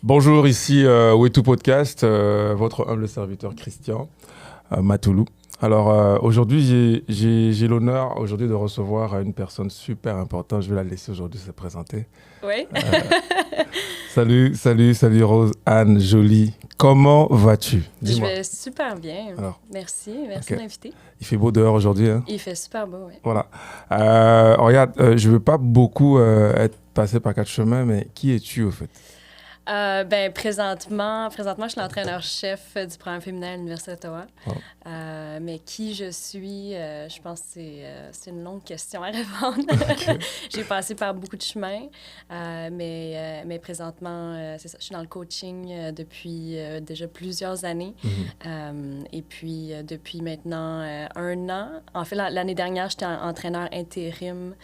Bonjour, ici Wetu Podcast, votre humble serviteur Christian Matoulou. Alors aujourd'hui, j'ai l'honneur aujourd'hui de recevoir une personne super importante. Je vais la laisser aujourd'hui se présenter. Oui. Salut Rose Anne Jolie. Comment vas-tu? Dis-moi. Je vais super bien. Alors, merci ok. de m'inviter. Il fait beau dehors aujourd'hui, hein? Il fait super beau, oui. Voilà. Regarde, je ne veux pas beaucoup être passé par quatre chemins, mais qui es-tu au fait? Présentement, je suis l'entraîneur-chef du programme féminin à l'Université d'Ottawa. Oh. Mais qui je suis, je pense que c'est une longue question à répondre. Okay. J'ai passé par beaucoup de chemins, mais présentement, c'est ça, je suis dans le coaching depuis déjà plusieurs années. Mm-hmm. Et puis, depuis maintenant un an, en fait, l'année dernière, j'étais entraîneur intérim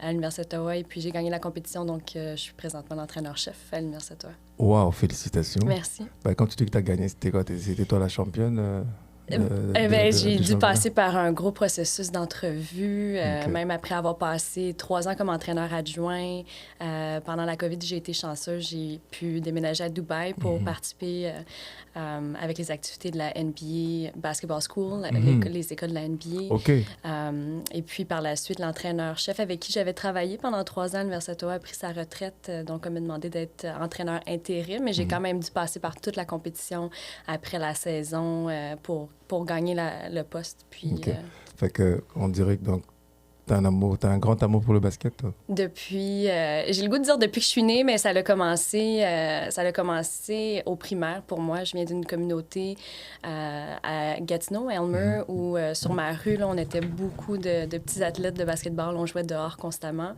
à l'Université d'Ottawa et puis j'ai gagné la compétition, donc je suis présentement l'entraîneur-chef à l'Université d'Ottawa. Wow, félicitations. Merci. Quand tu dis que tu as gagné, c'était quoi? C'était toi la championne? J'ai dû passer par un gros processus d'entrevue, Okay. même après avoir passé 3 ans comme entraîneur adjoint. Pendant la COVID, j'ai été chanceuse. J'ai pu déménager à Dubaï pour participer avec les activités de la NBA Basketball School, les écoles de la NBA. OK. Et puis, par la suite, l'entraîneur-chef avec qui j'avais travaillé pendant 3 ans à l'Université d'Ottawa a pris sa retraite. Donc, on m'a demandé d'être entraîneur intérim. Mais j'ai quand même dû passer par toute la compétition après la saison pour gagner le poste. Puis, OK. Fait que, on dirait que donc, t'as un grand amour pour le basket, toi? Depuis, j'ai le goût de dire depuis que je suis née, mais ça a commencé au primaire pour moi. Je viens d'une communauté à Gatineau, Elmer, où sur ma rue, là, on était beaucoup de petits athlètes de basketball. On jouait dehors constamment.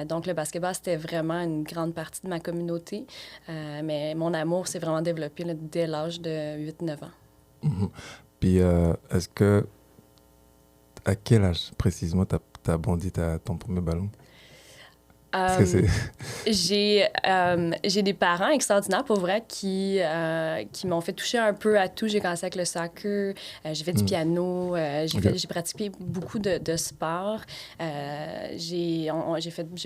Donc, le basketball, c'était vraiment une grande partie de ma communauté. Mais mon amour s'est vraiment développé là, dès l'âge de 8-9 ans. Mm-hmm. Puis, est-ce que, à quel âge précisément t'as bondi ton premier ballon? J'ai des parents extraordinaires, pour vrai, qui m'ont fait toucher un peu à tout. J'ai commencé avec le soccer, j'ai fait du piano, j'ai pratiqué beaucoup de sports. J'ai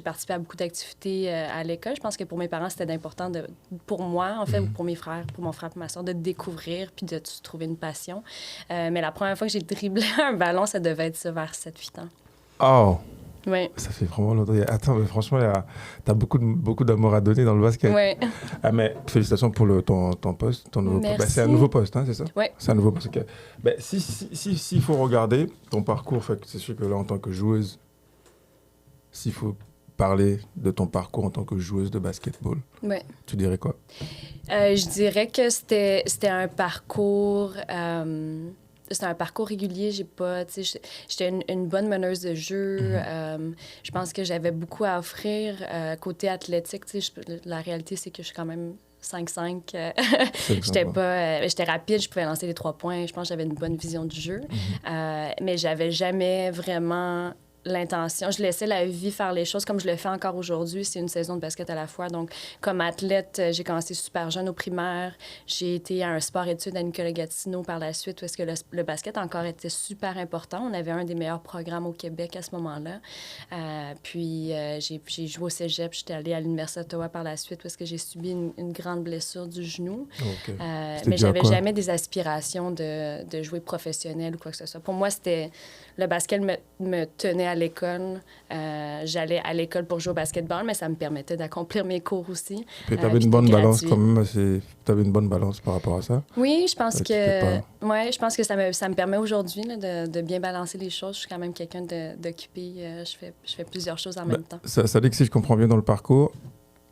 participé à beaucoup d'activités à l'école. Je pense que pour mes parents, c'était important, pour moi, en fait, ou pour mes frères, pour mon frère et ma soeur, de découvrir puis de trouver une passion. Mais la première fois que j'ai dribblé un ballon, ça devait être ça, vers 7-8 ans. Oh! Oui. Ça fait vraiment longtemps. Attends, mais franchement, t'as beaucoup d'amour à donner dans le basket. Oui. Ah, mais félicitations pour ton poste, ton nouveau poste. C'est un nouveau poste, hein, c'est ça? Oui. C'est un nouveau poste. Okay. S'il faut regarder ton parcours, c'est sûr que là, en tant que joueuse, s'il faut parler de ton parcours en tant que joueuse de basketball, tu dirais quoi? Je dirais que c'était un parcours... C'était un parcours régulier. J'étais une bonne meneuse de jeu. Je pense que j'avais beaucoup à offrir côté athlétique. La réalité, c'est que je suis quand même 5'5". J'étais rapide, je pouvais lancer les 3 points. Je pense que j'avais une bonne vision du jeu. Mais j'avais jamais vraiment l'intention. Je laissais la vie faire les choses comme je le fais encore aujourd'hui. C'est une saison de basket à la fois. Donc, comme athlète, j'ai commencé super jeune au primaire. J'ai été à un sport-études à Nicolas-Gatineau par la suite, où est-ce que le basket encore était super important. On avait un des meilleurs programmes au Québec à ce moment-là. Puis, j'ai joué au cégep. J'étais allée à l'Université d'Ottawa par la suite, où est-ce que j'ai subi une grande blessure du genou. Okay. Mais j'avais jamais des aspirations de jouer professionnel ou quoi que ce soit. Pour moi, le basket me tenait à l'école. J'allais à l'école pour jouer au basketball, mais ça me permettait d'accomplir mes cours aussi. Tu avais une bonne balance quand même. Tu avais une bonne balance par rapport à ça? Oui, je pense que ça me permet aujourd'hui là, de bien balancer les choses. Je suis quand même quelqu'un d'occupé. Je fais plusieurs choses en même temps. Ça dit que si je comprends bien dans le parcours,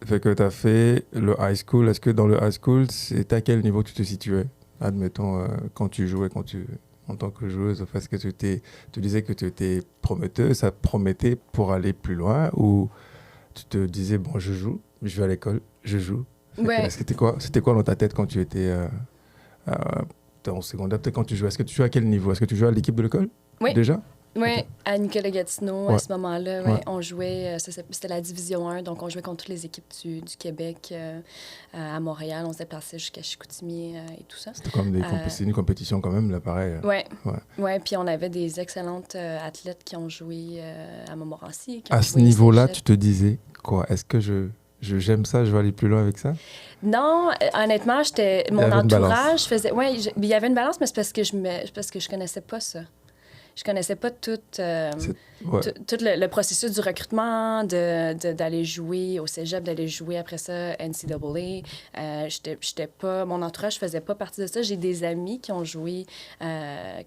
fait que tu as fait le high school. Est-ce que dans le high school, c'est à quel niveau tu te situais? Admettons, quand tu jouais, en tant que joueuse, parce que tu disais que tu étais prometteuse, ça promettait pour aller plus loin, ou tu te disais, bon, je joue, je vais à l'école, je joue. C'était quoi dans ta tête quand tu étais en secondaire, peut-être quand tu jouais? Est-ce que tu jouais à quel niveau? Est-ce que tu jouais à l'équipe de l'école déjà? Oui, à Nicolas-Gatineau, à ce moment-là, on jouait, c'était la Division 1, donc on jouait contre toutes les équipes du Québec. À Montréal, on se déplaçait jusqu'à Chicoutimi et tout ça. C'était comme une compétition quand même, là, pareil. Oui, puis on avait des excellentes athlètes qui ont joué à Montmorency. À ce niveau-là, tu te disais quoi? Est-ce que j'aime ça, je vais aller plus loin avec ça? Non, honnêtement, Il y mon avait une balance. entourage faisait. Oui, il y avait une balance, mais c'est parce que je connaissais pas ça. Je connaissais pas Ouais. tout le processus du recrutement, d'aller jouer au cégep, d'aller jouer après ça NCAA. J'étais pas, mon entourage faisait pas partie de ça. J'ai des amis qui ont joué,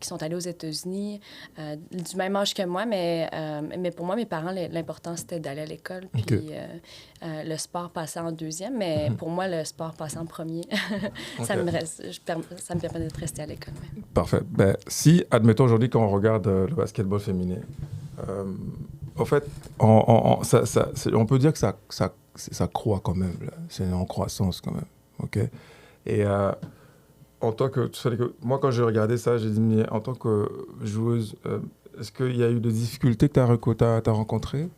qui sont allés aux États-Unis, du même âge que moi, mais pour moi, mes parents, l'important, c'était d'aller à l'école. Puis OK. le sport passait en deuxième, mais pour moi, le sport passait en premier. Ça OK. ça me permet de rester à l'école. Ouais. Parfait. Ben, si, admettons aujourd'hui, quand on regarde le basketball féminin, en fait, on peut dire que ça croît quand même. Là. C'est en croissance quand même. OK? Et en tant que, moi, quand j'ai regardé ça, j'ai dit, mais en tant que joueuse, est-ce qu'il y a eu des difficultés que tu as rencontrées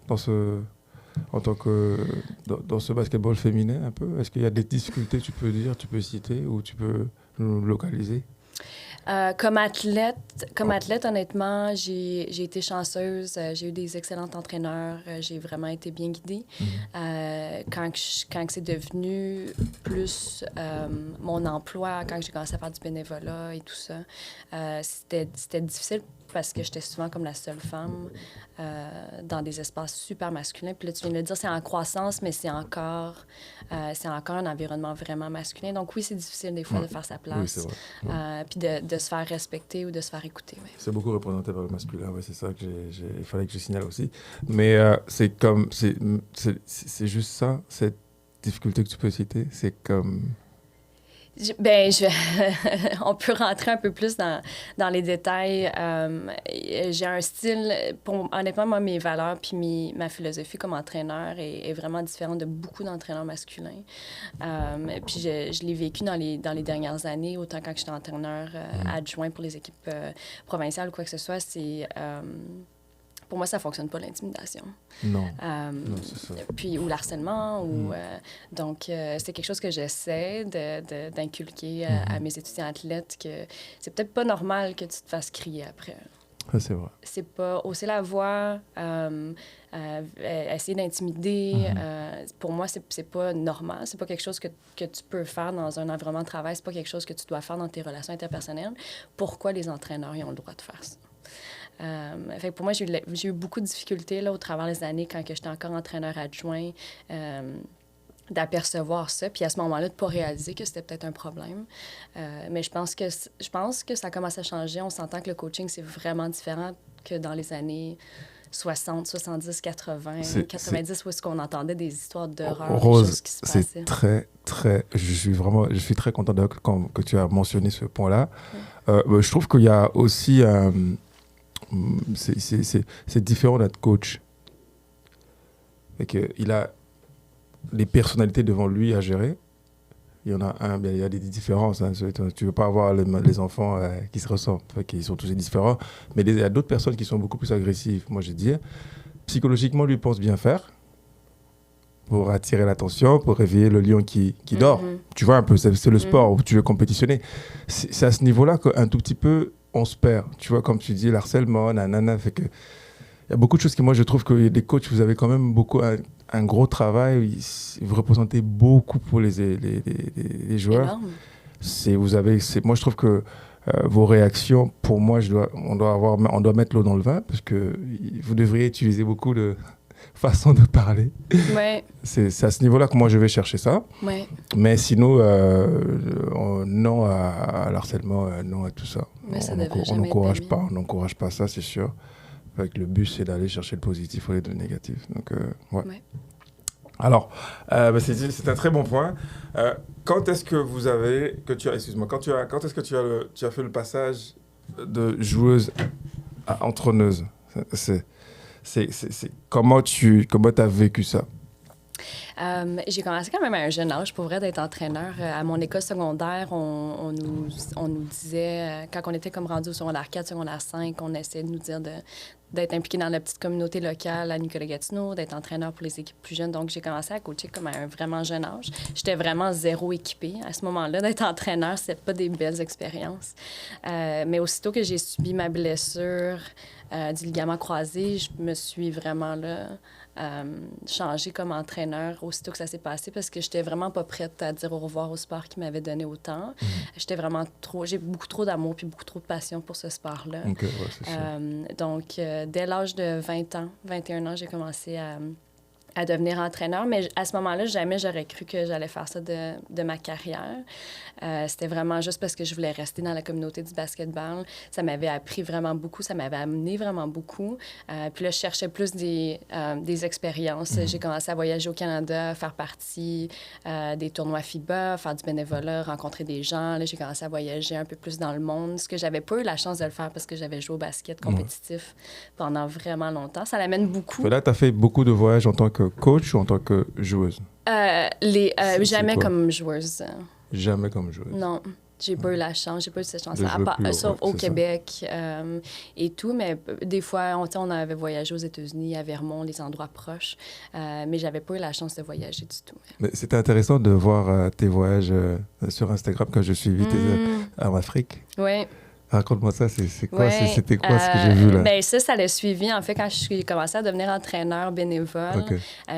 en tant que, dans ce basketball féminin un peu? Est-ce qu'il y a des difficultés, tu peux dire, tu peux citer ou tu peux nous localiser? Comme athlète, honnêtement, j'ai été chanceuse. J'ai eu des excellents entraîneurs. J'ai vraiment été bien guidée. Quand c'est devenu plus mon emploi, quand j'ai commencé à faire du bénévolat et tout ça, c'était difficile parce que j'étais souvent comme la seule femme dans des espaces super masculins. Puis là, tu viens de le dire, c'est en croissance, mais c'est encore un environnement vraiment masculin. Donc oui, c'est difficile des fois de faire sa place. Oui, c'est vrai. Puis de se faire respecter ou de se faire écouter. Ouais. C'est beaucoup représenté par le masculin, ouais, c'est ça que il fallait que je signale aussi. Mais c'est juste ça, cette difficulté que tu peux citer, c'est comme... On peut rentrer un peu plus dans les détails. J'ai un style, honnêtement, moi, mes valeurs puis ma philosophie comme entraîneur est vraiment différente de beaucoup d'entraîneurs masculins. Puis je l'ai vécu dans les dernières années, autant quand j'étais entraîneur adjoint pour les équipes provinciales ou quoi que ce soit, pour moi, ça ne fonctionne pas, l'intimidation. Non, c'est ça. Puis, ou l'harcèlement. Donc, c'est quelque chose que j'essaie d'inculquer à mes étudiants athlètes, que c'est peut-être pas normal que tu te fasses crier après. Ça, c'est vrai. C'est pas hausser la voix, essayer d'intimider. Pour moi, c'est pas normal. C'est pas quelque chose que tu peux faire dans un environnement de travail. C'est pas quelque chose que tu dois faire dans tes relations interpersonnelles. Pourquoi les entraîneurs ils ont le droit de faire ça? Fait que pour moi, j'ai eu beaucoup de difficultés là, au travers des années quand j'étais encore entraîneur adjoint d'apercevoir ça, puis à ce moment-là, de ne pas réaliser que c'était peut-être un problème. Mais je pense que ça commence à changer. On s'entend que le coaching, c'est vraiment différent que dans les années 60, 70, 80, 90, où est-ce qu'on entendait des histoires d'horreur, Rose, des choses qui se passaient. c'est très... Je suis très content que tu as mentionné ce point-là. Je trouve qu'il y a aussi... c'est différent d'être coach. Et il a des personnalités devant lui à gérer. Il y en a il y a des différences. Hein. Tu ne veux pas avoir les enfants qui se ressemblent. Ils sont tous différents. Mais il y a d'autres personnes qui sont beaucoup plus agressives. Moi, je dis, psychologiquement, lui pense bien faire pour attirer l'attention, pour réveiller le lion qui dort. Tu vois un peu, c'est le sport où tu veux compétitionner. C'est à ce niveau-là qu'un tout petit peu, on se perd. Tu vois, comme tu dis, l'harcèlement, nanana, fait que... Il y a beaucoup de choses que moi, je trouve que les coachs, vous avez quand même un gros travail. Vous représentez beaucoup pour les joueurs. Moi, je trouve que vos réactions, pour moi, on doit mettre l'eau dans le vin parce que vous devriez utiliser beaucoup de façons de parler. Ouais. C'est à ce niveau-là que moi, je vais chercher ça. Ouais. Mais sinon, non à l'harcèlement, non à tout ça. Mais ça on n'encourage pas ça, c'est sûr. Avec le but, c'est d'aller chercher le positif au lieu de le négatif. Donc, ouais. Alors, c'est un très bon point. Quand est-ce que tu as fait le passage de joueuse à entraîneuse? Comment tu as vécu ça? J'ai commencé quand même à un jeune âge, pour vrai, d'être entraîneur. À mon école secondaire, on nous disait, quand on était comme rendu au secondaire 4, secondaire 5, on essayait de nous dire d'être impliquée dans la petite communauté locale à Nicolet-Gatineau, d'être entraîneur pour les équipes plus jeunes. Donc, j'ai commencé à coacher comme à un vraiment jeune âge. J'étais vraiment zéro équipée. À ce moment-là, d'être entraîneur, c'était pas des belles expériences. Mais aussitôt que j'ai subi ma blessure du ligament croisé, je me suis vraiment là... changé comme entraîneur aussitôt que ça s'est passé parce que j'étais vraiment pas prête à dire au revoir au sport qui m'avait donné autant. J'étais vraiment j'ai beaucoup trop d'amour puis beaucoup trop de passion pour ce sport-là. Okay, ouais, c'est sûr. Donc, dès l'âge de 20 ans, 21 ans, j'ai commencé à devenir entraîneur. Mais à ce moment-là, jamais j'aurais cru que j'allais faire ça de ma carrière. C'était vraiment juste parce que je voulais rester dans la communauté du basketball. Ça m'avait appris vraiment beaucoup, ça m'avait amené vraiment beaucoup. Puis là, je cherchais plus des expériences. J'ai commencé à voyager au Canada, faire partie des tournois FIBA, faire du bénévolat, rencontrer des gens. Là, j'ai commencé à voyager un peu plus dans le monde, ce que j'avais pas eu la chance de le faire parce que j'avais joué au basket compétitif pendant vraiment longtemps. Ça l'amène beaucoup. Là, tu as fait beaucoup de voyages en tant que coach ou en tant que joueuse? Jamais comme joueuse. Jamais comme joueuse? Non, j'ai pas eu la chance, j'ai pas eu cette chance-là, sauf au Québec et tout, mais des fois, on avait voyagé aux États-Unis, à Vermont, les endroits proches, mais j'avais pas eu la chance de voyager du tout. Mais c'était intéressant de voir tes voyages sur Instagram quand je suivis en Afrique. Oui. Raconte-moi ça, c'était quoi ce que j'ai vu là? Bien, ça l'a suivi. En fait, quand j'ai commencé à devenir entraîneur bénévole,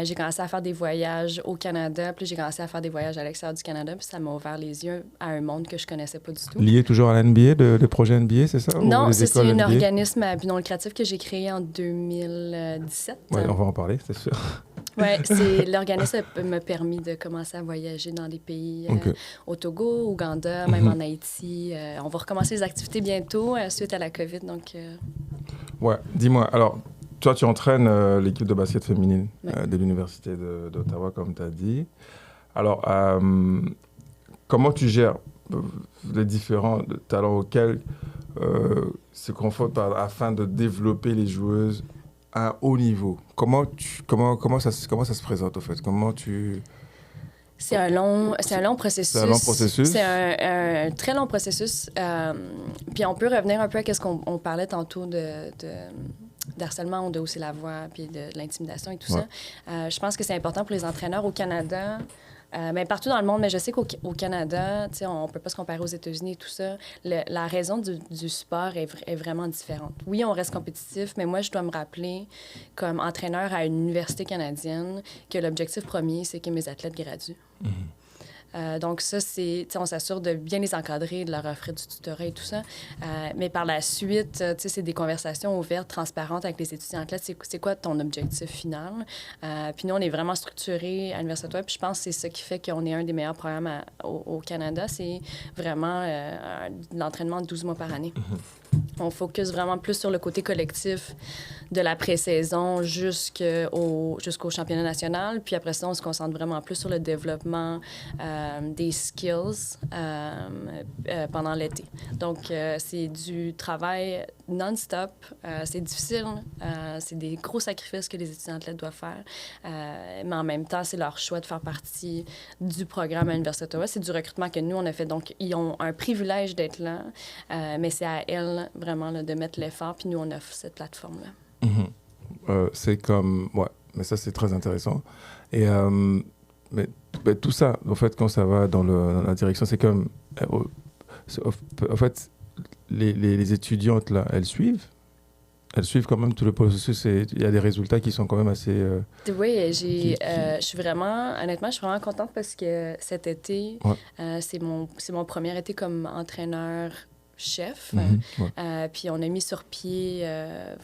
j'ai commencé à faire des voyages au Canada, puis j'ai commencé à faire des voyages à l'extérieur du Canada, puis ça m'a ouvert les yeux à un monde que je connaissais pas du tout. Lié toujours à l'NBA, de projet NBA, c'est ça? Non, c'est un organisme à but non lucratif que j'ai créé en 2017. Oui, on va en parler, c'est sûr. Oui, l'organisme m'a permis de commencer à voyager dans des pays au Togo, Ouganda, même en Haïti. On va recommencer les activités bientôt suite à la COVID. Donc, Ouais, dis-moi, alors, toi, tu entraînes l'équipe de basket féminine de l'Université d'Ottawa, comme tu as dit. Alors, comment tu gères les différents talents auxquels se confrontent afin de développer les joueuses à un haut niveau? Comment ça se présente, au fait? C'est un long processus. C'est un long processus? C'est un très long processus. Puis on peut revenir un peu à ce qu'on parlait tantôt d'harcèlement, de hausser la voix, puis de l'intimidation et tout ça. Je pense que c'est important pour les entraîneurs au Canada, mais partout dans le monde. Mais je sais qu'au Canada, on ne peut pas se comparer aux États-Unis et tout ça. La raison du sport est vraiment différente. Oui, on reste compétitif, mais moi, je dois me rappeler, comme entraîneur à une université canadienne, que l'objectif premier, c'est que mes athlètes graduent. Donc ça, on s'assure de bien les encadrer, de leur offrir du tutorat et tout ça. Mais par la suite, c'est des conversations ouvertes, transparentes avec les étudiants athlètes. C'est quoi ton objectif final? Puis nous, on est vraiment structurés à l'Université d'Ottawa. Puis je pense que c'est ça qui fait qu'on est un des meilleurs programmes au Canada. C'est vraiment l'entraînement de 12 mois par année. On focus vraiment plus sur le côté collectif de la pré-saison jusqu'au championnat national. Puis après ça, on se concentre vraiment plus sur le développement des skills pendant l'été. Donc, c'est du travail non-stop. C'est difficile. C'est des gros sacrifices que les étudiants athlètes doivent faire. Mais en même temps, c'est leur choix de faire partie du programme à l'Université d'Ottawa. C'est du recrutement que nous, on a fait. Donc, ils ont un privilège d'être là, mais c'est à elles, vraiment, là, de mettre l'effort. Puis nous, on offre cette plateforme-là. C'est comme... Ouais, mais ça, c'est très intéressant. Et... Mais tout ça, en fait, quand ça va dans la direction, c'est comme... En fait, les étudiantes, là, elles suivent quand même tout le processus et il y a des résultats qui sont quand même assez... Oui, je suis vraiment... Honnêtement, je suis vraiment contente parce que cet été, c'est mon premier été comme entraîneur-chef. Puis on a mis sur pied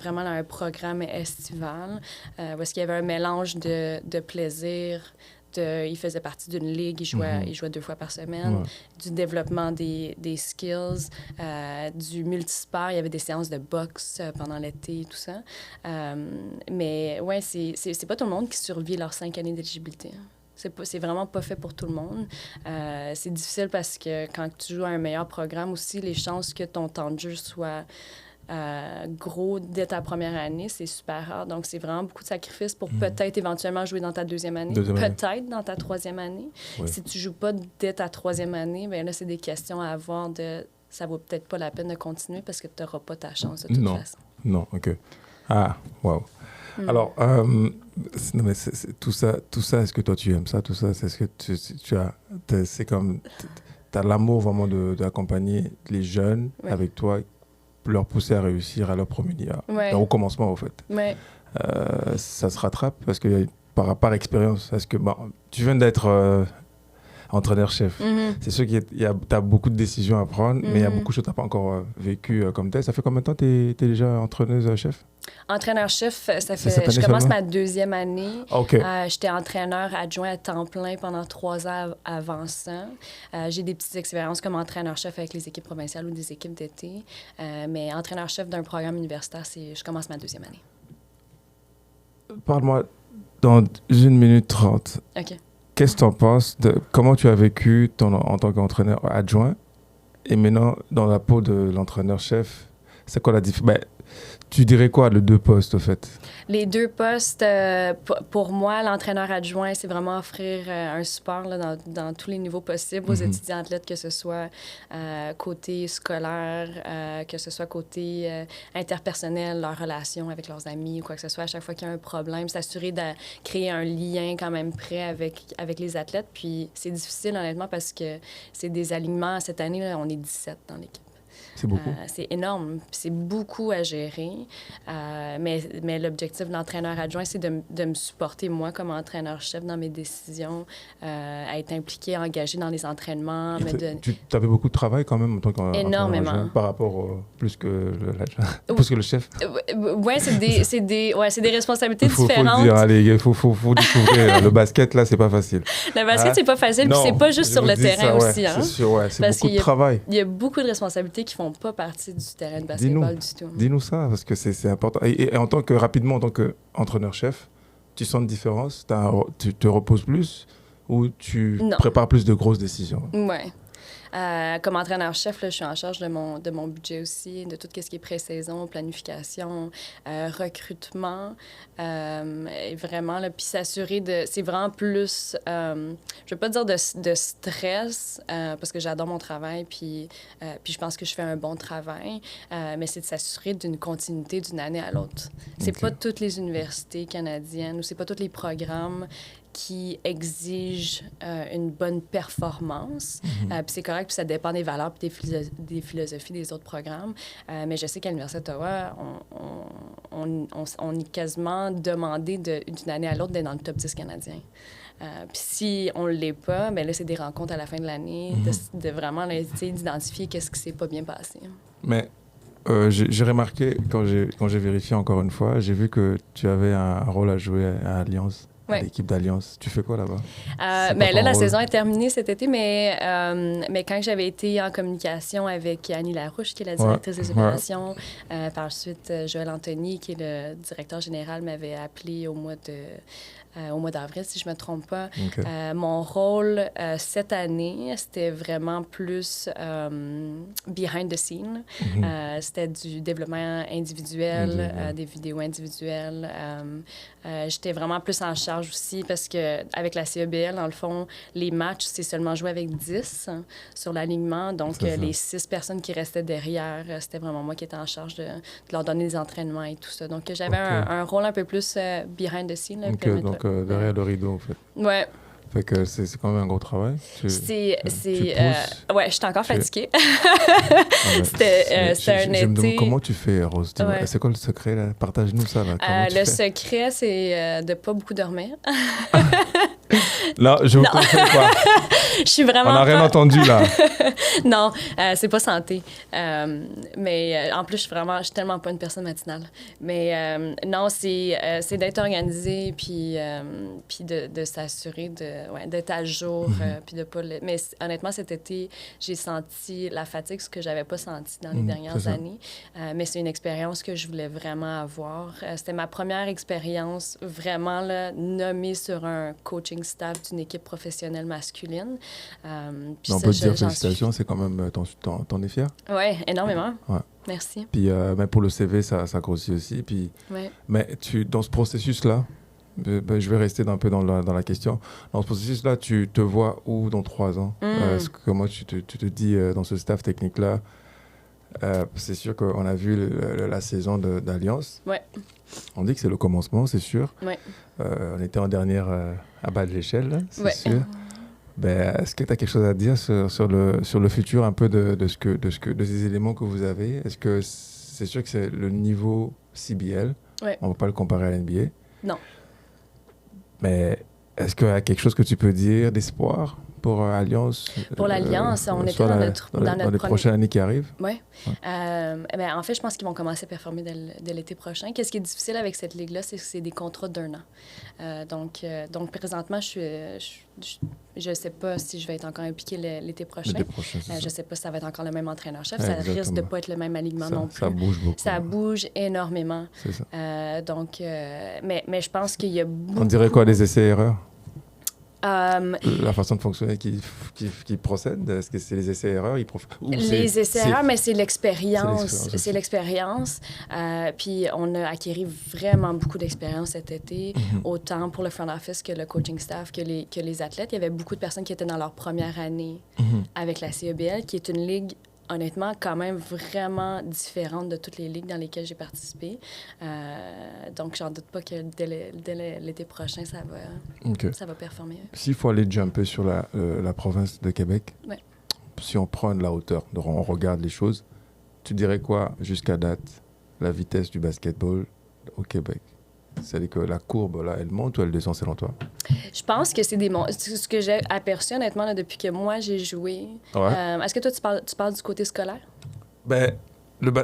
vraiment un programme estival où est-ce qu'il y avait un mélange de plaisir. Il faisait partie d'une ligue, il jouait 2 fois par semaine, du développement des skills, du multisport, il y avait des séances de boxe pendant l'été et tout ça. Mais ouais, c'est pas tout le monde qui survit leurs 5 années d'éligibilité. C'est vraiment pas fait pour tout le monde. C'est difficile parce que quand tu joues à un meilleur programme aussi, les chances que ton temps de jeu soit... gros dès ta première année, c'est super rare. Donc, c'est vraiment beaucoup de sacrifices pour peut-être éventuellement jouer dans ta deuxième année, peut-être dans ta troisième année. Oui. Si tu joues pas dès ta troisième année, bien là, c'est des questions à avoir de... Ça vaut peut-être pas la peine de continuer parce que tu n'auras pas ta chance de toute façon. Non, OK. Ah, waouh. Alors, non, mais tout ça, est-ce que toi tu aimes ça, tout ça, c'est ce que tu as, c'est comme, tu as l'amour vraiment d'accompagner les jeunes avec toi, leur pousser à réussir à leur premier au commencement au fait. Ça se rattrape parce que par expérience, parce que tu viens d'être entraîneur-chef. C'est sûr qu'il tu as beaucoup de décisions à prendre, mais il y a beaucoup de choses que tu n'as pas encore vécues comme tel. Ça fait combien de temps que tu es déjà entraîneuse-chef? Entraîneur-chef, je commence ma 2e année. Okay. J'étais entraîneur adjoint à temps plein pendant 3 ans avant ça. J'ai des petites expériences comme entraîneur-chef avec les équipes provinciales ou des équipes d'été. Mais entraîneur-chef d'un programme universitaire, je commence ma 2e année. Parle-moi dans 1 minute 30. OK. Qu'est-ce que tu en penses de comment tu as vécu en tant qu'entraîneur adjoint et maintenant dans la peau de l'entraîneur-chef? C'est quoi la différence? Tu dirais quoi, les 2 postes, au fait? Les 2 postes, pour moi, l'entraîneur adjoint, c'est vraiment offrir un support là, dans tous les niveaux possibles aux étudiants athlètes, que ce soit côté scolaire, que ce soit côté interpersonnel, leurs relations avec leurs amis ou quoi que ce soit. À chaque fois qu'il y a un problème, s'assurer de créer un lien quand même prêt avec les athlètes. Puis c'est difficile, honnêtement, parce que c'est des alignements. Cette année, là, on est 17 dans l'équipe. C'est beaucoup. C'est énorme. C'est beaucoup à gérer. Mais l'objectif de l'entraîneur adjoint, c'est de me supporter, moi, comme entraîneur-chef, dans mes décisions, à être impliqué, engagé dans les entraînements. Tu avais beaucoup de travail quand même en tant qu'entraîneur adjoint par rapport plus que le chef? Oui, c'est des responsabilités différentes. Il faut dire, allez, il faut découvrir. Le basket, là, c'est pas facile. Le basket, c'est pas facile. Puis c'est pas juste sur le terrain aussi. C'est sûr, c'est beaucoup de travail. Il y a beaucoup de responsabilités qui font pas partie du terrain de basketball du tout. Dis-nous ça, parce que c'est important. Et en tant qu'entraîneur-chef, tu sens une différence? Tu te reposes plus ou tu prépares plus de grosses décisions? Oui. Comme entraîneur-chef, je suis en charge de mon budget aussi, de tout ce qui est pré-saison, planification, recrutement. Et vraiment, puis s'assurer de... C'est vraiment plus... je ne veux pas dire de stress, parce que j'adore mon travail, puis je pense que je fais un bon travail, mais c'est de s'assurer d'une continuité d'une année à l'autre. C'est pas toutes les universités canadiennes ou c'est pas tous les programmes qui exigent une bonne performance. Puis c'est correct, puis ça dépend des valeurs puis des philosophies des autres programmes. Mais je sais qu'à l'Université d'Ottawa, on est quasiment demandé d'une année à l'autre d'être dans le top 10 canadien. Puis si on ne l'est pas, bien là, c'est des rencontres à la fin de l'année, de vraiment d'identifier qu'est-ce qui s'est pas bien passé. Mais j'ai remarqué, quand j'ai vérifié encore une fois, j'ai vu que tu avais un rôle à jouer à Alliance. L'équipe d'Alliance. Tu fais quoi là-bas? La saison est terminée cet été, mais quand j'avais été en communication avec Annie Larouche, qui est la directrice des opérations, par la suite, Joël Anthony, qui est le directeur général, m'avait appelé au mois d'avril, si je ne me trompe pas. Mon rôle cette année, c'était vraiment plus behind the scene. C'était du développement individuel, des vidéos individuelles. J'étais vraiment plus en charge aussi parce qu'avec la CEBL, dans le fond, les matchs, c'est seulement joué avec 10 sur l'alignement. Donc, les 6 personnes qui restaient derrière, c'était vraiment moi qui étais en charge de leur donner des entraînements et tout ça. Donc, j'avais un rôle un peu plus behind the scene. Donc, derrière le rideau, en fait. Ouais. Fait que c'est quand même un gros travail. Ouais, je suis encore fatiguée. C'était un été... Je me demande comment tu fais, Rose. C'est quoi le secret, là? Partage-nous ça, là. Le secret, c'est de pas beaucoup dormir. Là, je ne comprends pas. Je suis vraiment On n'a rien entendu, là. Non, c'est pas santé. Mais en plus, je suis tellement pas une personne matinale. Mais non, c'est d'être organisé puis de s'assurer d'être à jour. Puis de pas mais honnêtement, cet été, j'ai senti la fatigue, ce que j'avais pas senti dans les dernières années. Mais c'est une expérience que je voulais vraiment avoir. C'était ma première expérience vraiment là, nommée sur un coaching staff d'une équipe professionnelle masculine. On peut dire félicitations, c'est quand même... T'en es fier? Oui, énormément. Ouais. Merci. Puis mais pour le CV, ça grossit aussi. Puis, mais dans ce processus-là, je vais rester un peu dans la question. Dans ce processus-là, tu te vois où dans 3 ans? Comment tu te dis dans ce staff technique-là, C'est sûr qu'on a vu la saison d'Alliance. Ouais. On dit que c'est le commencement, c'est sûr. Ouais. On était en dernière à bas de l'échelle, là, c'est Ouais. sûr. Ben, est-ce que tu as quelque chose à dire sur le futur un peu de ces éléments que vous avez? Est-ce que c'est sûr que c'est le niveau CBL? Ouais. On ne va pas le comparer à l'NBA. Non. Mais est-ce qu'il y a quelque chose que tu peux dire d'espoir pour Alliance? Pour l'Alliance, on était dans dans les prochaines années qui arrivent? Oui. En fait, je pense qu'ils vont commencer à performer dès l'été prochain. Qu'est-ce qui est difficile avec cette ligue-là, c'est que c'est des contrats d'1 an. Donc, présentement, je ne sais pas si je vais être encore impliquée l'été prochain. Je ne sais pas si ça va être encore le même entraîneur-chef. Ça risque de ne pas être le même alignement non plus. Ça bouge beaucoup. Ça bouge énormément. C'est ça. Mais je pense qu'il y a beaucoup... On dirait quoi, des essais-erreurs? La façon de fonctionner qui procède, est-ce que c'est les essais-erreurs? Les essais-erreurs, mais c'est l'expérience. C'est l'expérience. Puis on a acquis vraiment beaucoup d'expérience cet été, autant pour le front office que le coaching staff, que les athlètes. Il y avait beaucoup de personnes qui étaient dans leur première année avec la CEBL, qui est une ligue honnêtement, quand même vraiment différente de toutes les ligues dans lesquelles j'ai participé. Donc, j'en doute pas que dès l'été prochain, ça va performer. S'il faut aller jumper sur la province de Québec, si on prend de la hauteur, on regarde les choses, tu dirais quoi, jusqu'à date, la vitesse du basketball au Québec? C'est-à-dire que la courbe, là, elle monte ou elle descend selon toi? Je pense que c'est ce que j'ai aperçu, honnêtement, là, depuis que moi, j'ai joué. Ouais. Est-ce que toi, tu parles du côté scolaire? Ben,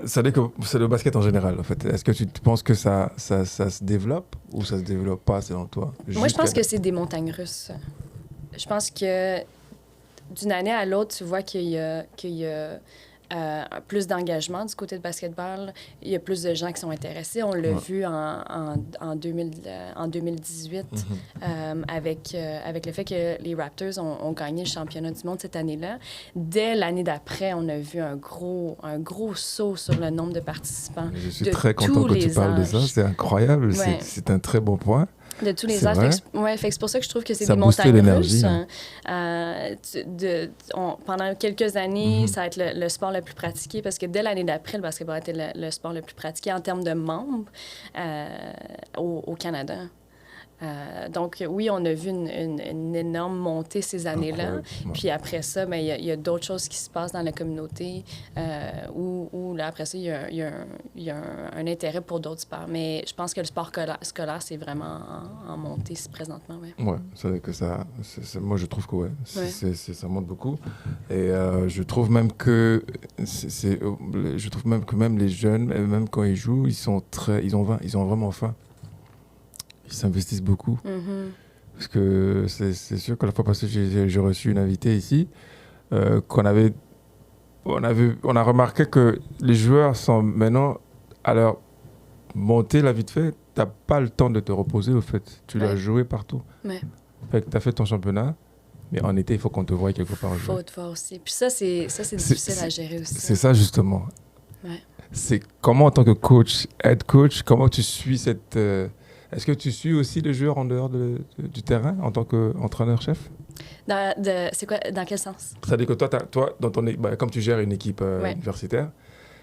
c'est-à-dire que c'est le basket en général, en fait. Est-ce que tu penses que ça se développe ou ça se développe pas, selon toi? Moi, je pense que c'est des montagnes russes. Je pense que d'une année à l'autre, tu vois qu'il y a plus d'engagement du côté de basketball. Il y a plus de gens qui sont intéressés. On l'a vu en 2018 avec le fait que les Raptors ont gagné le championnat du monde cette année-là. Dès l'année d'après, on a vu un gros saut sur le nombre de participants. Je suis très content que tu parles de ça. C'est incroyable. Ouais. C'est un très bon point. De tous les âges. C'est pour ça que je trouve que c'est ça des montagnes russes. Hein. Pendant quelques années, ça va être le sport le plus pratiqué parce que dès l'année d'après, le basketball était le sport le plus pratiqué en termes de membres au Canada. Donc, oui, on a vu une énorme montée ces années-là. Puis après ça, il y a d'autres choses qui se passent dans la communauté où là, après ça, il y a un intérêt pour d'autres sports. Mais je pense que le sport scolaire, c'est vraiment en montée présentement. Oui, c'est que ça... moi, je trouve que ça monte beaucoup. Et je trouve même que... même les jeunes, même quand ils jouent, ils ont vraiment faim. Ils s'investissent beaucoup. Parce que c'est sûr que la fois passée, j'ai reçu une invitée ici, on a remarqué que les joueurs sont maintenant à leur montée, là, vite fait, tu n'as pas le temps de te reposer, au fait. Tu dois jouer partout. Fait que tu as fait ton championnat, mais en été, il faut qu'on te voie quelque part. Il faut te voir aussi. Puis ça, c'est difficile à gérer aussi. C'est ça, justement. C'est comment, en tant que coach, head coach, comment tu suis cette... Est-ce que tu suis aussi les joueurs en dehors du terrain en tant qu'entraîneur-chef? C'est quoi? Dans quel sens? C'est-à-dire que toi comme tu gères une équipe universitaire,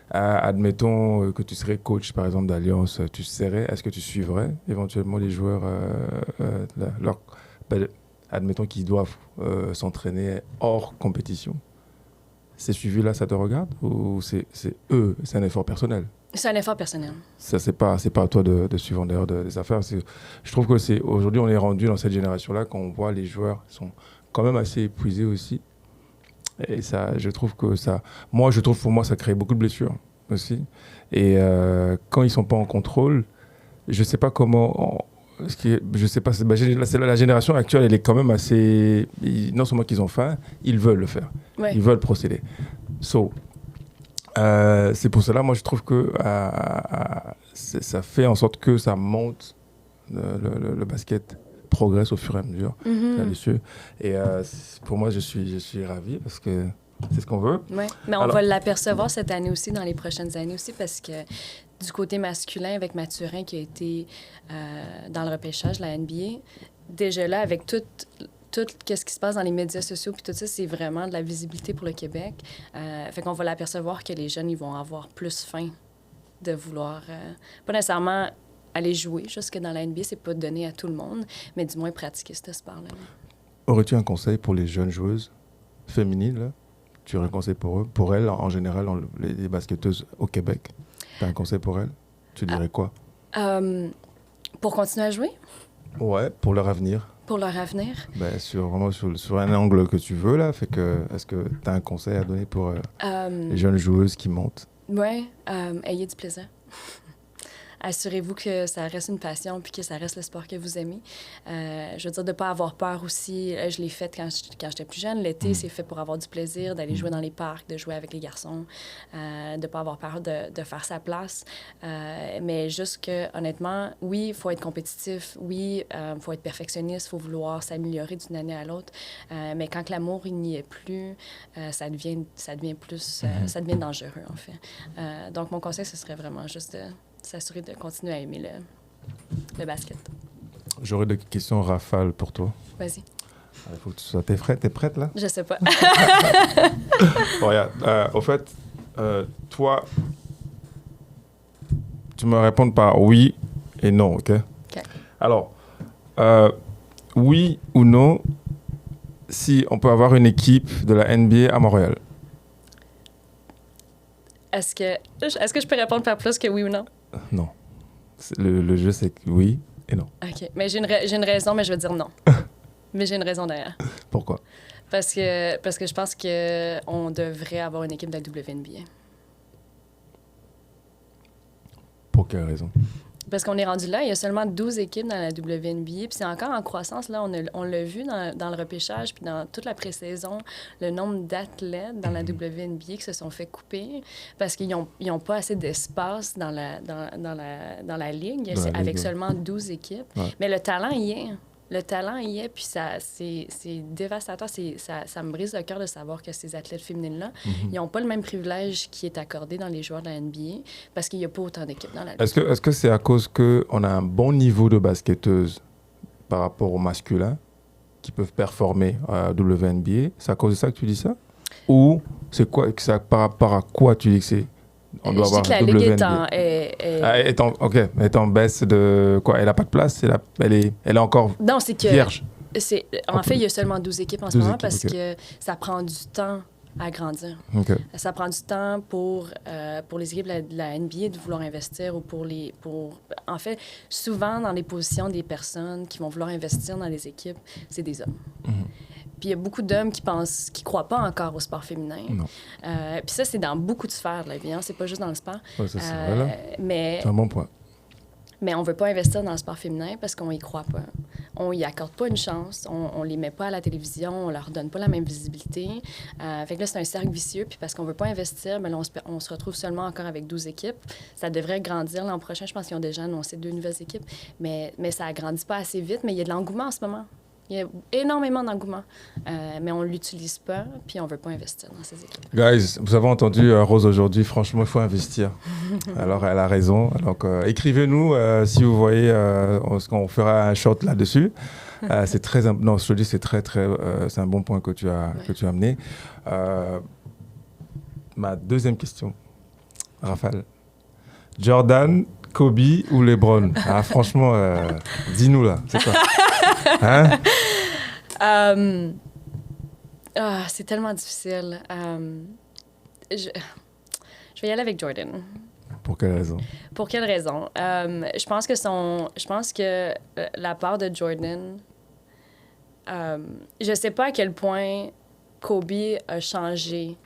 admettons que tu serais coach, par exemple, d'Alliance, est-ce que tu suivrais éventuellement les joueurs, admettons qu'ils doivent s'entraîner hors compétition? Ces suivis-là, ça te regarde ou c'est un effort personnel? C'est un effort personnel. Ça, c'est pas à toi de suivre en dehors des affaires. Je trouve que aujourd'hui, on est rendu dans cette génération-là qu'on voit les joueurs sont quand même assez épuisés aussi. Et ça, je trouve que ça... pour moi, ça crée beaucoup de blessures aussi. Et quand ils sont pas en contrôle, je sais pas comment... je sais pas, la génération actuelle, elle est quand même assez... Non seulement qu'ils ont faim, ils veulent le faire. Ils veulent procéder. C'est pour cela, moi, je trouve que ça fait en sorte que ça monte, le basket progresse au fur et à mesure. Et pour moi, je suis ravi parce que c'est ce qu'on veut. Oui, mais on va l'apercevoir cette année aussi, dans les prochaines années aussi, parce que du côté masculin, avec Mathurin qui a été dans le repêchage, la NBA, déjà là, avec tout tout ce qui se passe dans les médias sociaux, puis tout ça, c'est vraiment de la visibilité pour le Québec. Fait qu'on va l'apercevoir que les jeunes, ils vont avoir plus faim de vouloir, pas nécessairement aller jouer, jusque dans la NBA, c'est pas donné à tout le monde, mais du moins pratiquer ce sport-là. Aurais-tu un conseil pour les jeunes joueuses féminines, là? Tu aurais un conseil pour eux, pour elles, en général, les basketteuses au Québec? Tu as un conseil pour elles? Tu dirais quoi? Pour continuer à jouer? Ouais, pour leur avenir. Pour leur avenir? Ben, vraiment sur un angle que tu veux, là. Fait que, est-ce que tu as un conseil à donner pour les jeunes joueuses qui montent? Oui, ayez du plaisir. Assurez-vous que ça reste une passion puis que ça reste le sport que vous aimez. Je veux dire, de ne pas avoir peur aussi. Je l'ai fait quand j'étais plus jeune. L'été, c'est fait pour avoir du plaisir, d'aller jouer dans les parcs, de jouer avec les garçons, de ne pas avoir peur de faire sa place. Mais juste que, honnêtement, oui, il faut être compétitif. Oui, il faut être perfectionniste. Il faut vouloir s'améliorer d'une année à l'autre. Mais quand l'amour, il n'y est plus, ça devient plus... ça devient dangereux, en fait. Donc, mon conseil, ce serait vraiment juste de s'assurer de continuer à aimer le basket. J'aurais des questions rafales pour toi. Vas-y. Il faut que tu sois... T'es prête, là? Je sais pas. Bon, regarde, au fait, toi, tu me réponds par oui et non, OK? OK. Alors, oui ou non, si on peut avoir une équipe de la NBA à Montréal? Est-ce que je peux répondre par plus que oui ou non? Non. Le jeu, c'est que oui et non. OK. Mais j'ai une raison, mais je vais dire non. Mais j'ai une raison derrière. Pourquoi? Parce que je pense qu'on devrait avoir une équipe de la WNBA. Pour quelle raison? Parce qu'on est rendu là, il y a seulement 12 équipes dans la WNBA, puis c'est encore en croissance. Là, on l'a vu dans le repêchage, puis dans toute la pré-saison, le nombre d'athlètes dans la WNBA qui se sont fait couper parce qu'ils n'ont pas assez d'espace dans la ligue, avec seulement 12 équipes. Ouais. Mais le talent y est. Le talent y est, puis c'est dévastateur. Ça me brise le cœur de savoir que ces athlètes féminines-là, ils n'ont pas le même privilège qui est accordé dans les joueurs de la NBA parce qu'il n'y a pas autant d'équipes dans la Ligue. Est-ce que c'est à cause qu'on a un bon niveau de basketteuses par rapport aux masculins qui peuvent performer à WNBA? C'est à cause de ça que tu dis ça? Ou c'est quoi, par rapport à quoi tu dis que c'est... On doit avoir que la Ligue est en baisse de quoi? Elle n'a pas de place? Elle est encore non, c'est que, vierge? En fait, il y a seulement 12 équipes en ce moment parce que ça prend du temps à grandir. Okay. Ça prend du temps pour les équipes de la NBA de vouloir investir ou en fait, souvent, dans les positions des personnes qui vont vouloir investir dans les équipes, c'est des hommes. Puis il y a beaucoup d'hommes qui croient pas encore au sport féminin. Puis ça, c'est dans beaucoup de sphères de la vie. Hein? C'est pas juste dans le sport. Ouais, ça, c'est vrai, là. C'est un bon point. Mais on veut pas investir dans le sport féminin parce qu'on y croit pas. On y accorde pas une chance. On les met pas à la télévision. On leur donne pas la même visibilité. Fait que là, c'est un cercle vicieux. Puis parce qu'on veut pas investir, mais là, on se retrouve seulement encore avec 12 équipes. Ça devrait grandir l'an prochain. Je pense qu'ils ont déjà annoncé 2 nouvelles équipes. Mais ça grandit pas assez vite. Mais il y a de l'engouement en ce moment. Il y a énormément d'engouement, mais on ne l'utilise pas, puis on ne veut pas investir dans ces équipes. Guys, vous avez entendu Rose aujourd'hui, franchement, il faut investir. Alors, elle a raison. Donc, écrivez-nous si vous voyez on fera un short là-dessus. C'est très... Non, je te dis, c'est très, très... c'est un bon point que tu as amené. Ma deuxième question, Raphaël. Jordan, Kobe ou LeBron? Franchement, dis-nous là, c'est quoi? Hein? C'est tellement difficile. Je vais y aller avec Jordan. Pour quelle raison? Pour quelle raison? Je pense que la part de Jordan, je sais pas à quel point Kobe a changé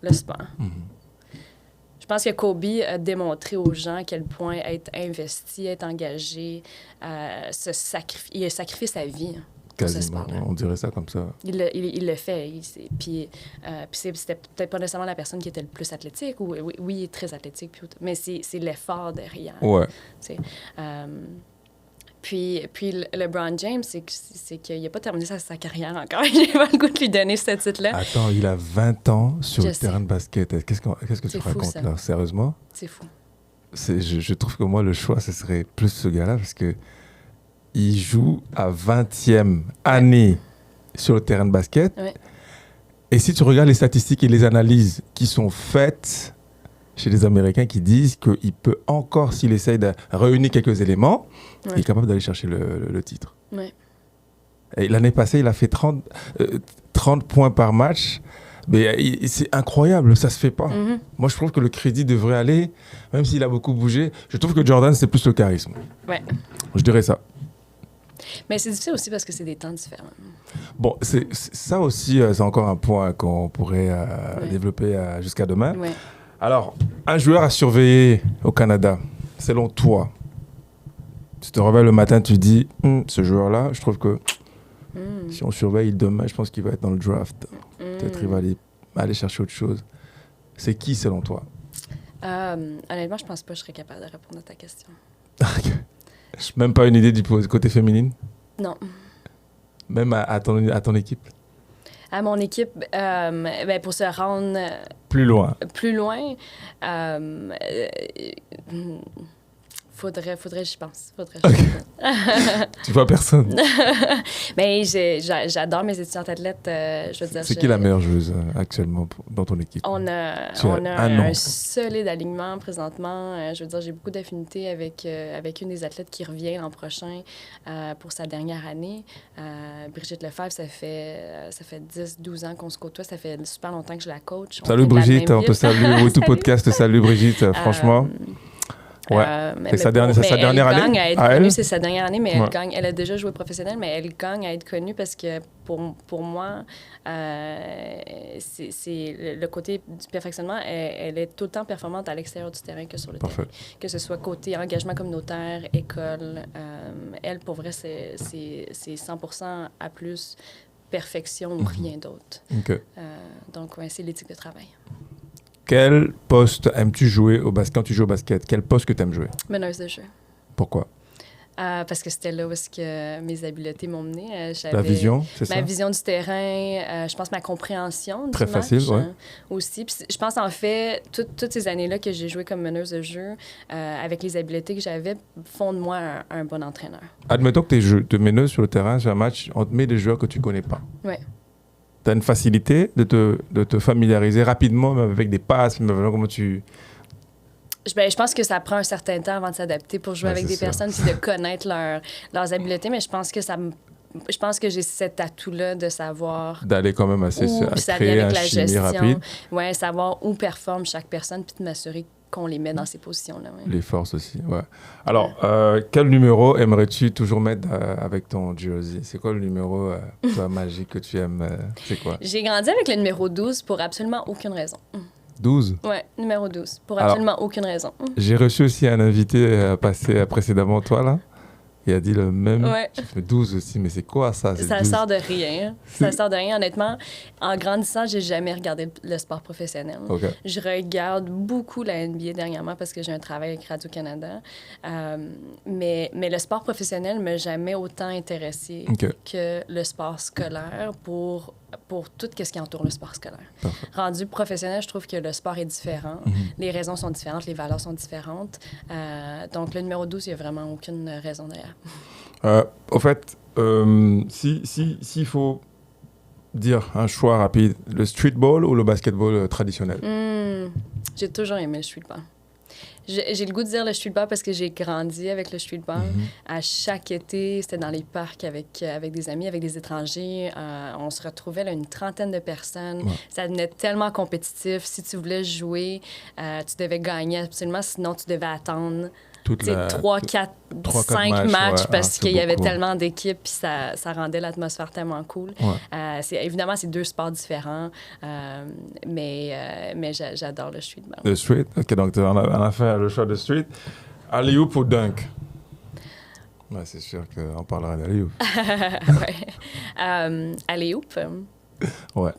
le sport. Je pense que Kobe a démontré aux gens à quel point être investi, être engagé, il a sacrifié sa vie pour ce sport-là. On dirait ça comme ça. Il le fait. Puis c'était peut-être pas nécessairement la personne qui était le plus athlétique. Oui, il est très athlétique, mais c'est l'effort derrière. Ouais. Puis LeBron James, c'est qu'il n'a pas terminé sa carrière encore. J'ai pas le goût de lui donner ce titre-là. Attends, il a 20 ans sur le terrain de basket. Qu'est-ce que tu racontes ça. là? Sérieusement? C'est fou. Je trouve que moi, le choix, ce serait plus ce gars-là parce que il joue à 20e année sur le terrain de basket. Ouais. Et si tu regardes les statistiques et les analyses qui sont faites chez les Américains qui disent qu'il peut encore, s'il essaye de réunir quelques éléments, il est capable d'aller chercher le titre. Ouais. Et l'année passée, il a fait 30 points par match. Mais c'est incroyable, ça se fait pas. Mm-hmm. Moi, je trouve que le crédit devrait aller, même s'il a beaucoup bougé. Je trouve que Jordan, c'est plus le charisme. Ouais. Je dirais ça. Mais c'est difficile aussi parce que c'est des temps différents. Bon, ça aussi, c'est encore un point qu'on pourrait développer jusqu'à demain. Ouais. Alors, un joueur à surveiller au Canada, selon toi, tu te réveilles le matin, tu dis, ce joueur-là, je trouve que si on surveille demain, je pense qu'il va être dans le draft. Peut-être qu'il va aller chercher autre chose. C'est qui, selon toi? Honnêtement, je pense pas que je serais capable de répondre à ta question. Même pas une idée du côté féminine? Non. Même à ton équipe? À mon équipe, ben pour se rendre plus loin, faudrait que j'y pense. Tu vois personne? Mais j'adore mes étudiantes athlètes. Je veux dire, c'est qui la meilleure joueuse actuellement dans ton équipe? On a un solide alignement présentement. Je veux dire, j'ai beaucoup d'affinités avec une des athlètes qui revient l'an prochain pour sa dernière année. Brigitte Lefebvre, ça fait 10-12 ans qu'on se côtoie. Ça fait super longtemps que je la coach. Salut Brigitte, on te salue. Au tout podcast, salut Brigitte, franchement. Ouais. C'est sa dernière année. C'est sa dernière année, mais elle gagne. Elle a déjà joué professionnelle, mais elle gagne à être connue parce que pour moi, c'est le côté du perfectionnement. Elle est tout le temps performante à l'extérieur du terrain que sur le terrain. Que ce soit côté engagement communautaire, école. Elle, pour vrai, c'est 100% à plus perfection ou rien d'autre. Okay. Donc, ouais, c'est l'éthique de travail. Quel poste aimes-tu jouer au basket quand tu joues au basket? Quel poste que tu aimes jouer? Meneuse de jeu. Pourquoi? Parce que c'était là où est-ce que mes habiletés m'ont menée. La vision, c'est ça? Ma vision du terrain, je pense ma compréhension Très du facile, match, ouais. Aussi. Puis je pense, en fait, toutes ces années-là que j'ai joué comme meneuse de jeu, avec les habiletés que j'avais, font de moi un bon entraîneur. Admettons que tu es meneuse sur le terrain, sur un match, on te met des joueurs que tu connais pas. Oui. Tu as une facilité de te familiariser rapidement, même avec des passes, même comment tu... Je pense que ça prend un certain temps avant de s'adapter pour jouer avec des personnes puis de connaître leurs habiletés, mais je pense que j'ai cet atout-là de savoir... D'aller quand même assez à créer un chimie rapide. Oui, savoir où performe chaque personne puis de m'assurer qu'on les met dans ces positions-là. Ouais. Les forces aussi, ouais. Alors, quel numéro aimerais-tu toujours mettre avec ton jersey? C'est quoi le numéro magique que tu aimes? C'est quoi? J'ai grandi avec le numéro 12 pour absolument aucune raison. 12? Oui, numéro 12, pour absolument aucune raison. J'ai reçu aussi un invité passé précédemment, toi, là. Il a dit le même. Ouais. J'ai fait 12 aussi, mais c'est quoi ça? Ça sort de rien. Ça sort de rien, honnêtement. En grandissant, j'ai jamais regardé le sport professionnel. Okay. Je regarde beaucoup la NBA dernièrement parce que j'ai un travail avec Radio-Canada. Mais le sport professionnel m'a jamais autant intéressé que le sport scolaire pour tout ce qui entoure le sport scolaire. Parfait. Rendu professionnel, je trouve que le sport est différent. Les raisons sont différentes, les valeurs sont différentes. Donc, le numéro 12, il n'y a vraiment aucune raison derrière. Au fait, s'il faut dire un choix rapide, le streetball ou le basketball traditionnel? J'ai toujours aimé le streetball. J'ai le goût de dire le streetball parce que j'ai grandi avec le streetball. À chaque été, c'était dans les parcs avec des amis, avec des étrangers. On se retrouvait là, une trentaine de personnes. Ouais. Ça devenait tellement compétitif. Si tu voulais jouer, tu devais gagner absolument. Sinon, tu devais attendre 3, 4, 5 matchs parce qu'il y avait tellement d'équipes puis ça rendait l'atmosphère tellement cool. Ouais. Évidemment, c'est deux sports différents, mais j'adore le streetball. Le street? OK, donc on a fait le choix de street. Alley-oop ou dunk? Ouais, c'est sûr qu'on parlera d'alley-oop. Ouais. Alley-oop. Ouais.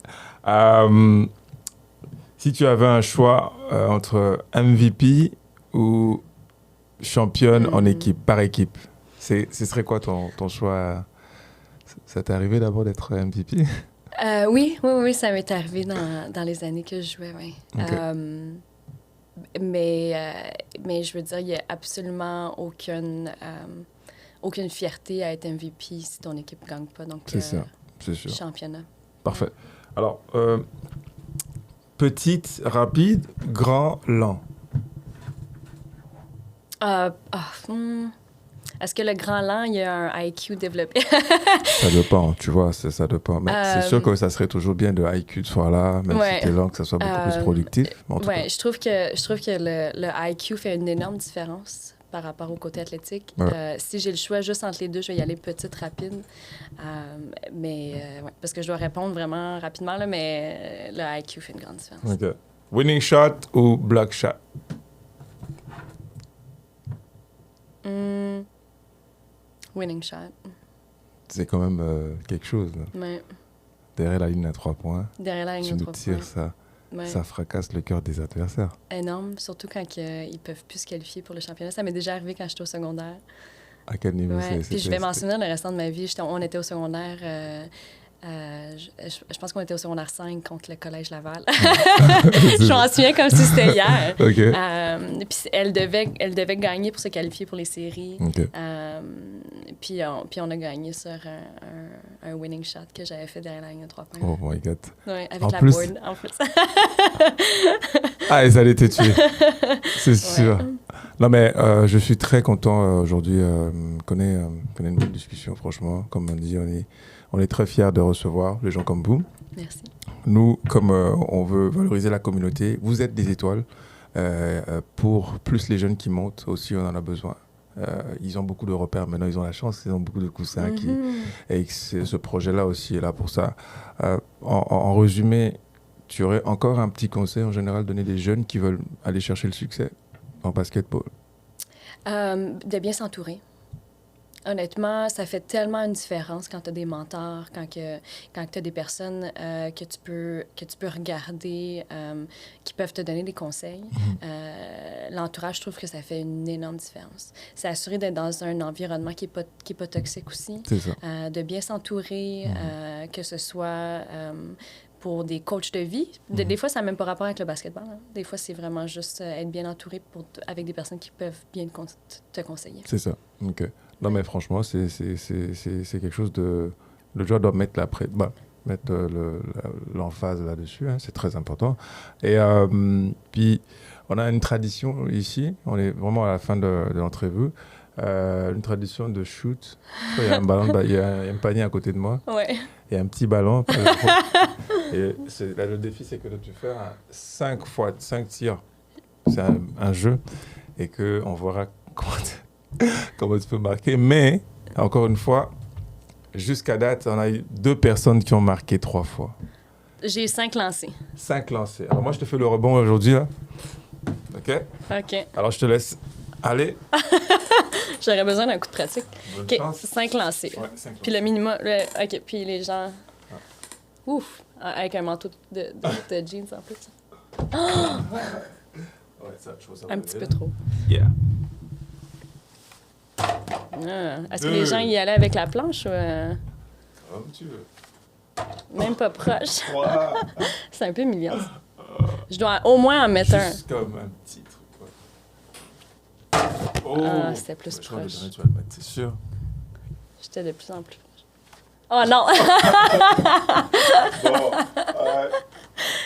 Si tu avais un choix entre MVP ou championne en équipe, par équipe, ce serait quoi ton choix? Ça t'est arrivé d'abord d'être MVP? Oui, ça m'est arrivé dans les années que je jouais, oui. Okay. Mais je veux dire, il n'y a absolument aucune fierté à être MVP si ton équipe ne gagne pas. Donc, c'est ça. C'est sûr. championnat. Parfait. Alors, petite, rapide, grand, lent. Est-ce que le grand lent, il y a un IQ développé? Ça dépend, tu vois, ça dépend. Mais c'est sûr que ça serait toujours bien de IQ de soir là, même si t'es lent, que ça soit beaucoup plus productif. Oui, je trouve que le IQ fait une énorme différence par rapport au côté athlétique. Ouais. Si j'ai le choix juste entre les deux, je vais y aller petite, rapide. Parce que je dois répondre vraiment rapidement, là, mais le IQ fait une grande différence. OK. Winning shot ou block shot? Winning shot. C'est quand même quelque chose. Là. Ouais. Derrière la ligne à 3 points, Derrière la ligne tu à nous 3 tires points. ça. Ouais. Ça fracasse le cœur des adversaires. Énorme, surtout quand ils peuvent plus se qualifier pour le championnat. Ça m'est déjà arrivé quand j'étais au secondaire. À quel niveau Puis je vais m'en souvenir le restant de ma vie. On était au secondaire... je pense qu'on était au secondaire 5 contre le Collège Laval. Je m'en souviens comme si c'était hier. OK. Puis elle devait gagner pour se qualifier pour les séries. OK. Puis on a gagné sur un winning shot que j'avais fait derrière la ligne de 3 points. Oh my God. Ouais, avec En la plus... board, en plus. Ah, ils allaient te tuer. C'est sûr. Non, mais je suis très content aujourd'hui. qu'on ait une bonne discussion, franchement. Comme on dit, on est très fiers de recevoir les gens comme vous. Merci. Nous, comme on veut valoriser la communauté, vous êtes des étoiles. Pour plus les jeunes qui montent, aussi, on en a besoin. Ils ont beaucoup de repères. Maintenant, ils ont la chance, ils ont beaucoup de coussins. Et ce projet-là aussi est là pour ça. En résumé, tu aurais encore un petit conseil en général donné des jeunes qui veulent aller chercher le succès en basketball? De bien s'entourer. Honnêtement, ça fait tellement une différence quand tu as des mentors, quand tu as des personnes que tu peux regarder, qui peuvent te donner des conseils. L'entourage, je trouve que ça fait une énorme différence. C'est assurer d'être dans un environnement qui est pas toxique aussi. C'est ça. De bien s'entourer, que ce soit... pour des coachs de vie. Des fois, ça n'a même pas rapport avec le basketball. Hein. Des fois, c'est vraiment juste être bien entouré avec des personnes qui peuvent bien te conseiller. C'est ça. OK. Non, mais franchement, c'est quelque chose de... Le joueur doit mettre l'emphase là-dessus. Hein. C'est très important. Et puis, on a une tradition ici. On est vraiment à la fin de l'entrevue. Une tradition de shoot. Il y a un ballon, il y a un panier à côté de moi. Ouais. Il y a un petit ballon. Et là, le défi, c'est que tu fais 5 fois 5 tirs. C'est un jeu. Et qu'on verra comment tu peux marquer. Mais, encore une fois, jusqu'à date, on a eu 2 personnes qui ont marqué 3 fois. J'ai 5 lancés. 5 lancés. Alors moi, je te fais le rebond aujourd'hui. Là. OK? OK. Alors, je te laisse aller. J'aurais besoin d'un coup de pratique. Bonne OK, chance. 5 lancés. Ouais, 5 lancés. Puis le minimum... OK, puis les gens... Ouf! Avec un manteau de jeans en plus. Ouais, ça, je trouve ça Un petit peu trop. Yeah. Est-ce que les gens y allaient avec la planche ou... Comme tu veux. Même pas proche. 3. C'est un peu mignon. Je dois au moins en mettre un. Juste comme un petit truc. Ouais. Oh. Ah, c'était plus Je crois que proche. tu vas le mettre, c'est sûr. J'étais de plus en plus proche. Oh non! Bon,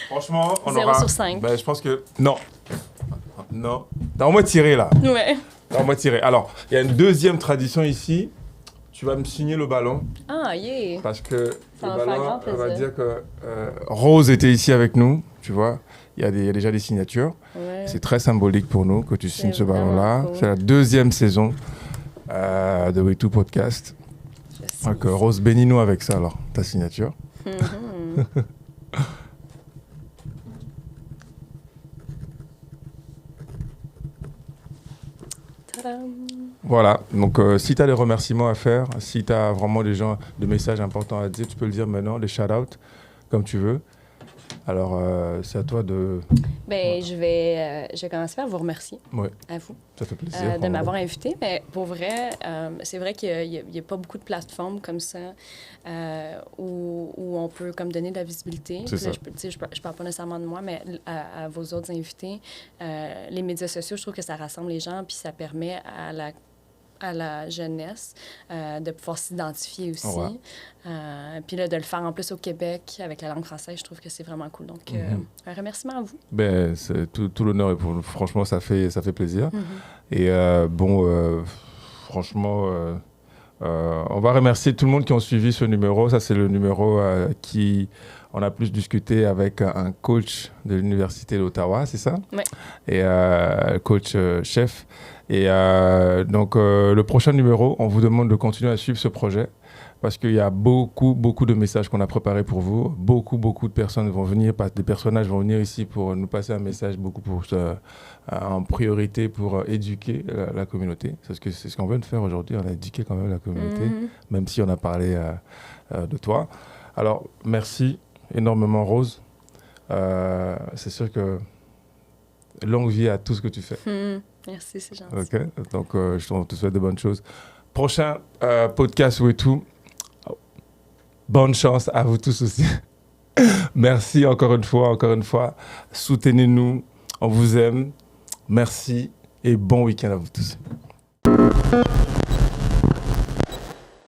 franchement, on 0 aura... sur 5. Ben, je pense que... Non. Non. T'as au moins tiré, là. Ouais. T'as au moins tiré. Alors, il y a une deuxième tradition ici. Tu vas me signer le ballon. Ah, yeah! Parce que Ça le va me faire ballon, grand on va plaisir. dire que Rose était ici avec nous, tu vois. Il y a déjà des signatures. Ouais. C'est très symbolique pour nous que tu signes ce vraiment ballon-là. cool. C'est la 2e saison de We2 Podcast. Donc, Rose, bénis-nous avec ça, alors, ta signature. Tadam! Voilà, donc si tu as des remerciements à faire, si tu as vraiment des messages importants à dire, tu peux le dire maintenant, des shout-outs, comme tu veux. Alors, c'est à toi de... Ben, je vais commencer par vous remercier, Ouais, à vous, ça fait plaisir. de m'avoir invité. Mais pour vrai, c'est vrai qu'il n'y a pas beaucoup de plateformes comme ça où on peut comme donner de la visibilité. C'est Puis là, ça. je parle pas nécessairement de moi, mais à vos autres invités. Les médias sociaux, je trouve que ça rassemble les gens puis ça permet à la jeunesse, de pouvoir s'identifier aussi. Ouais. Puis là, de le faire en plus au Québec avec la langue française, je trouve que c'est vraiment cool. Donc, un remerciement à vous. Ben, c'est tout l'honneur est pour nous. Franchement, ça fait plaisir. Et franchement, on va remercier tout le monde qui ont suivi ce numéro. Ça, c'est le numéro qui on a plus discuté avec un coach de l'Université d'Ottawa, c'est ça? Oui. Et coach chef. Et donc, le prochain numéro, on vous demande de continuer à suivre ce projet parce qu'il y a beaucoup de messages qu'on a préparés pour vous. Beaucoup de personnes vont venir, des personnages vont venir ici pour nous passer un message en priorité pour éduquer la communauté. C'est ce qu'on veut de faire aujourd'hui. On a éduqué quand même la communauté, même si on a parlé de toi. Alors, merci énormément, Rose. C'est sûr que longue vie à tout ce que tu fais. Merci, c'est gentil. Okay. Donc, je te souhaite de bonnes choses. Prochain podcast ou et tout. Bonne chance à vous tous aussi. Merci encore une fois. Soutenez-nous. On vous aime. Merci et bon week-end à vous tous.